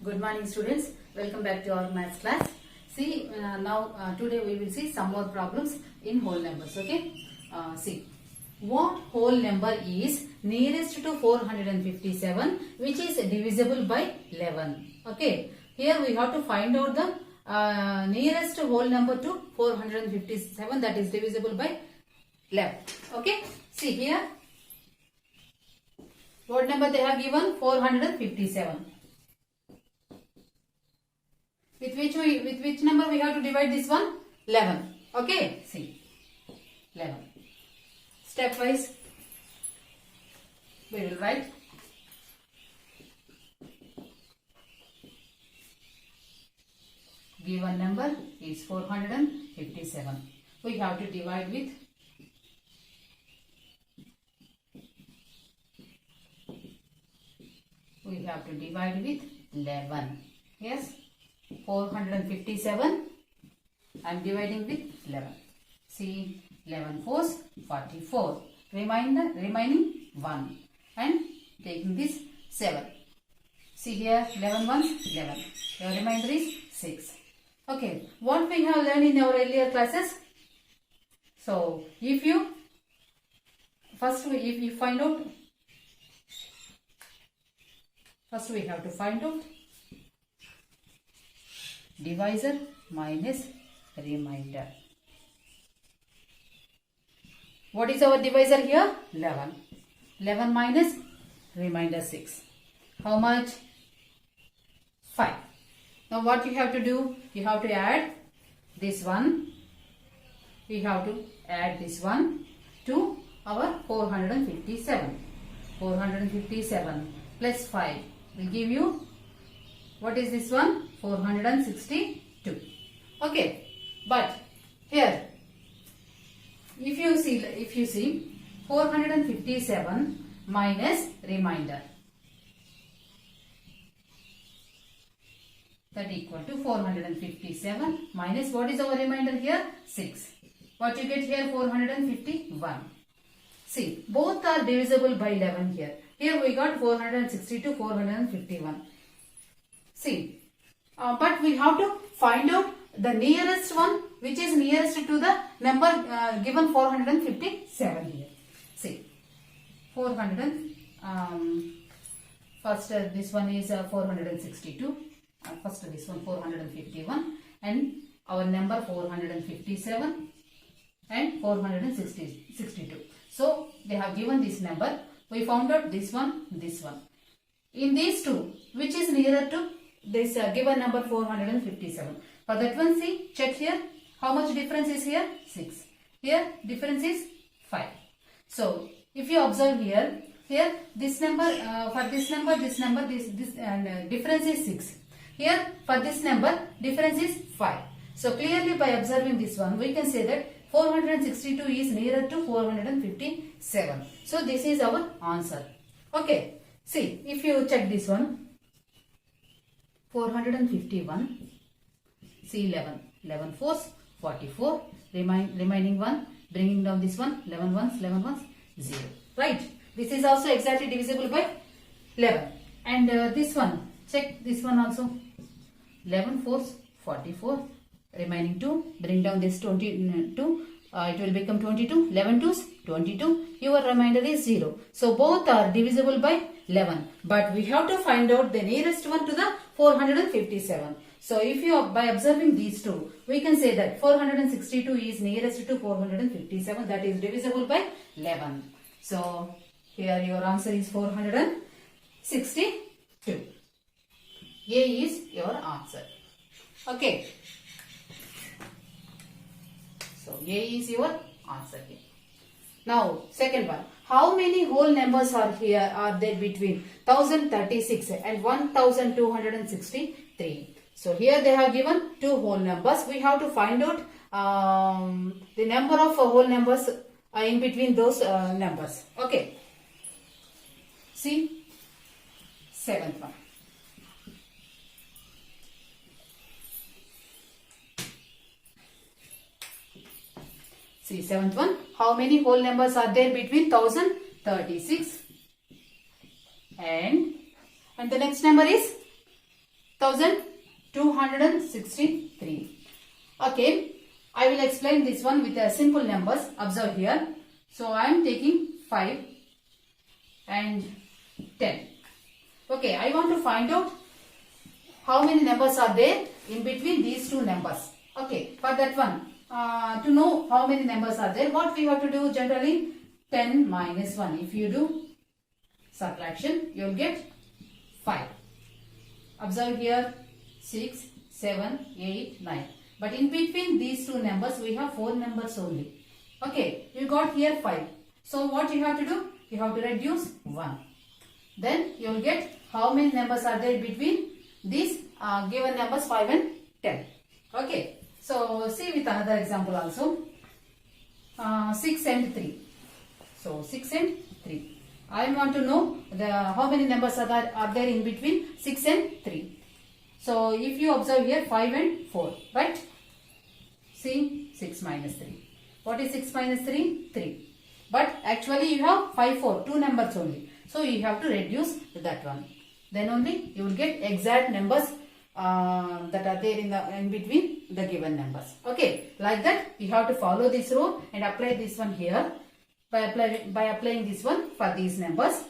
Good morning students, welcome back to our maths class. See today we will see some more problems in whole numbers. Okay, see what whole number is nearest to 457 which is divisible by 11. Okay, here we have to find out the nearest whole number to 457 that is divisible by 11. Okay, see here what number they have given, 457. With which number we have to divide this one? 11. Okay, see 11. Stepwise we will write. Given number is 457. We have to divide with 11. Yes, 457 I am dividing with 11. See, 11 fours 44. Remaining 1 and taking this 7. See here 11 ones 11. Your remainder is 6. Okay, what we have learned in our earlier classes. So if you find out, first we have to find out divisor minus remainder. What is our divisor here? 11. 11 minus remainder 6. How much? 5. Now what you have to do? You have to add this one. We have to add this one to our 457. 457 plus 5 will give you, what is this one? 462. Okay, but here if you see 457 minus remainder, that equal to 457 minus what is our remainder here? 6. What you get here? 451. See, both are divisible by 11 here. Here we got 462, 451. See, but we have to find out the nearest one which is nearest to the number given 457 here. See, 400 first this one is 462. First this one 451 and our number 457 and 462. So they have given this number. We found out this one, this one. In these two, which is nearer to this given number 457? For that one, see, check here. How much difference is here? 6. Here difference is 5. So if you observe here, this number for this number, this difference is 6. Here for this number difference is 5. So clearly by observing this one, we can say that 462 is nearer to 457. So this is our answer. Okay. See, if you check this one, 451, see 11. 11 fours, 44. Remaining 1, bringing down this one, 11 ones, 0. Right. This is also exactly divisible by 11. And this one, check this one also. 11 fours, 44. Remaining 2, bring down this 22, it will become 22, 11 twos, 22, your remainder is 0. So both are divisible by 11, but we have to find out the nearest one to the 457. So if you by observing these two, we can say that 462 is nearest to 457, that is divisible by 11. So here your answer is 462. A is your answer. Okay. So A is your answer here. Now second one. How many whole numbers are there between 1036 and 1263? So here they have given two whole numbers. We have to find out the number of whole numbers in between those numbers. Okay. See, seventh one. See, seventh one. How many whole numbers are there between 1036 and the next number is 1263. Okay, I will explain this one with simple numbers. Observe here. So I am taking 5 and 10. Okay, I want to find out how many numbers are there in between these two numbers. Okay, for that one, to know how many numbers are there, what we have to do generally? 10 minus 1. If you do subtraction, you will get 5. Observe here, 6, 7, 8, 9. But in between these two numbers, we have 4 numbers only. Okay, you got here 5. So what you have to do? You have to reduce 1. Then you will get how many numbers are there between these given numbers 5 and 10. Okay, so see with another example also. 6 and 3. So 6 and 3. I want to know how many numbers are there in between 6 and 3. So if you observe here 5 and 4, right? See 6 minus 3. What is 6 minus 3? 3. But actually you have 5, 4, 2 numbers only. So you have to reduce that one. Then only you will get exact numbers that are there in between the given numbers. Okay, like that you have to follow this rule and apply this one here. By applying this one for these numbers.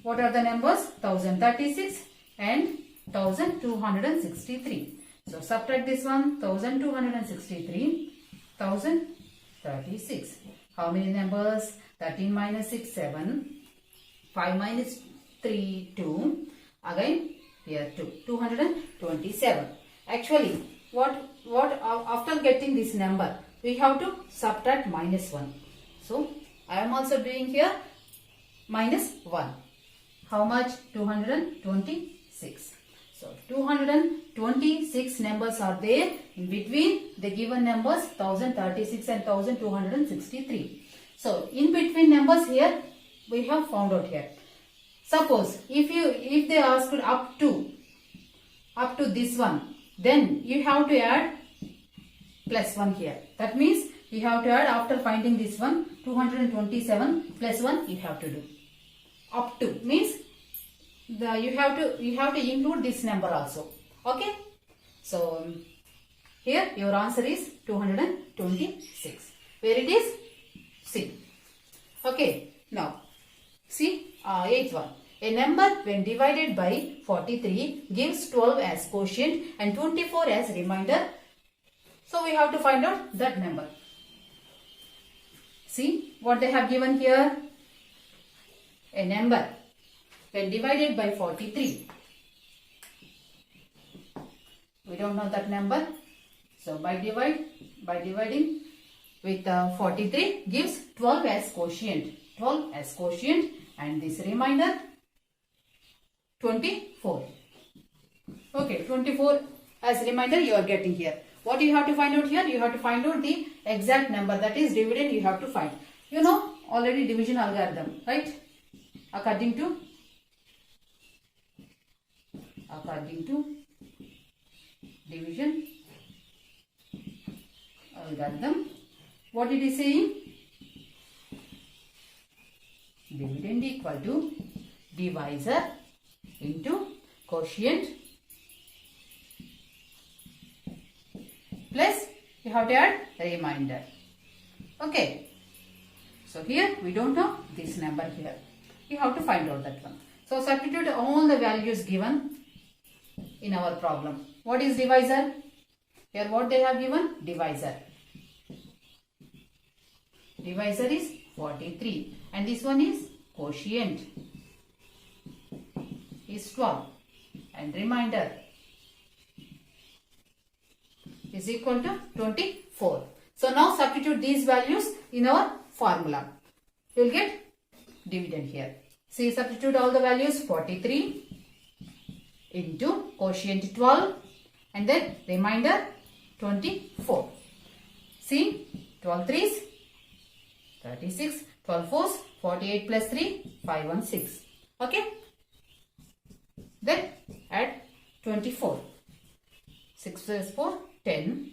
What are the numbers? 1036 and 1263. So subtract this one, 1263, 1036. How many numbers? 13 minus 6, 7. 5 minus 3, 2. Again here 2. 227. Actually, what after getting this number, we have to subtract minus 1. So I am also doing here minus 1. How much? 226. So 226 numbers are there in between the given numbers 1036 and 1263. So in between numbers here we have found out here. Suppose if they asked up to this one, then you have to add plus 1 here. That means you have to add, after finding this one, 227 plus 1 you have to do. Up to means you have to include this number also. Okay. So here your answer is 226. Where it is? C. Okay. Now see 8th one. A number when divided by 43 gives 12 as quotient and 24 as remainder. So we have to find out that number. See what they have given here. A number when divided by 43. We don't know that number. So by dividing with 43 gives 12 as quotient. 12 as quotient and this remainder 24. Okay, 24 as remainder you are getting here. What you have to find out here? You have to find out the exact number, that is dividend you have to find. You know already division algorithm, right? According to division algorithm, what it is saying? Dividend equal to divisor into quotient plus you have to add remainder. Okay. So here we don't know this number here. You have to find out that one. So substitute all the values given in our problem. What is divisor? Here what they have given? Divisor. Divisor is 43 and this one is quotient is 12 and remainder is equal to 24. So now substitute these values in our formula. You will get dividend here. See, substitute all the values. 43 into quotient 12 and then remainder 24. See, 12 3s 36, 12 4s 48 plus 3 516. Okay. Then add 24. 6 plus 4 10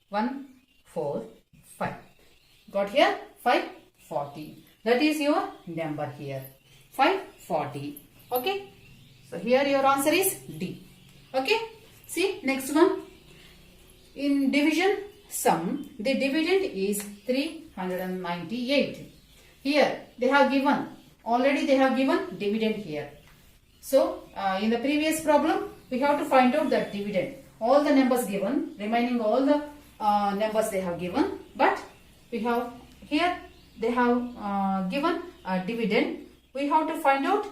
1 4 5. Got here 540. That is your number here. 540. Okay. So here your answer is D. Okay. See next one. In division sum, the dividend is 398. Here they have given, already they have given dividend here. So in the previous problem, we have to find out that dividend. All the numbers given, remaining all the numbers they have given, but we have here they have given a dividend. We have to find out.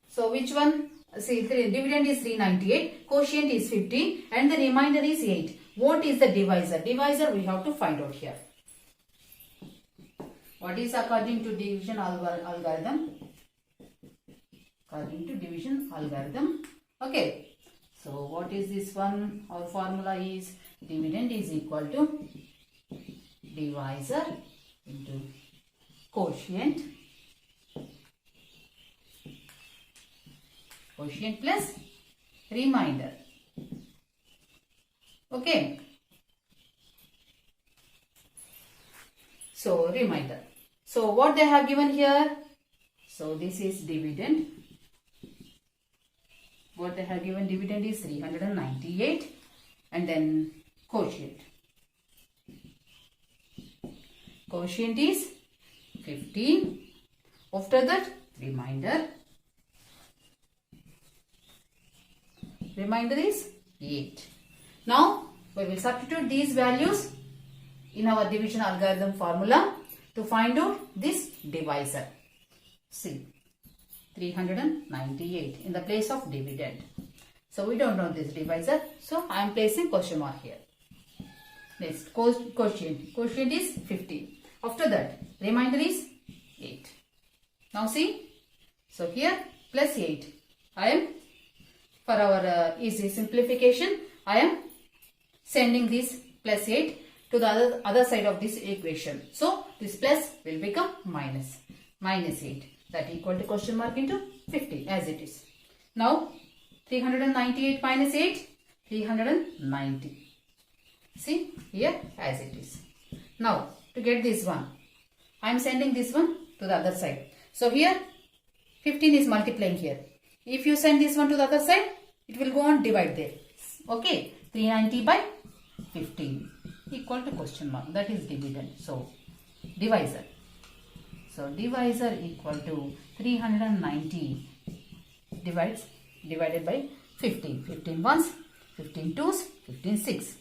So which one? See, dividend is 398, quotient is 15 and the remainder is 8. What is the divisor? Divisor we have to find out here. What is according to division algorithm? According to division algorithm. Okay. So what is this one? Our formula is dividend is equal to divisor into quotient. Quotient plus remainder. Okay. So remainder. So what they have given here? So this is dividend. What they have given dividend is 398 and then quotient. Quotient is 15. After that remainder. Remainder is 8. Now we will substitute these values in our division algorithm formula to find out this divisor. See, 398 in the place of dividend. So we don't know this divisor. So I am placing question mark here. Next, quotient. Quotient is 15. After that, remainder is 8. Now see, so here plus 8. I am, for our easy simplification, I am sending this plus 8 to the other side of this equation. So this plus will become minus. Minus 8. That equal to question mark into 50 as it is. Now 398 minus 8, 390. See here as it is. Now to get this one, I am sending this one to the other side. So here 15 is multiplying here. If you send this one to the other side, it will go on divide there. Okay, 390 by 15 equal to question mark. That is dividend. So divisor. So divisor equal to 390 divided by 15. 15 ones, 15 twos, 15 six.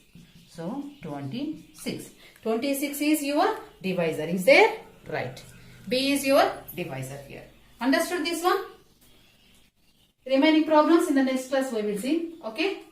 So 26. 26 is your divisor. Is there? Right. B is your divisor here. Understood this one? Remaining problems in the next class we will see. Okay.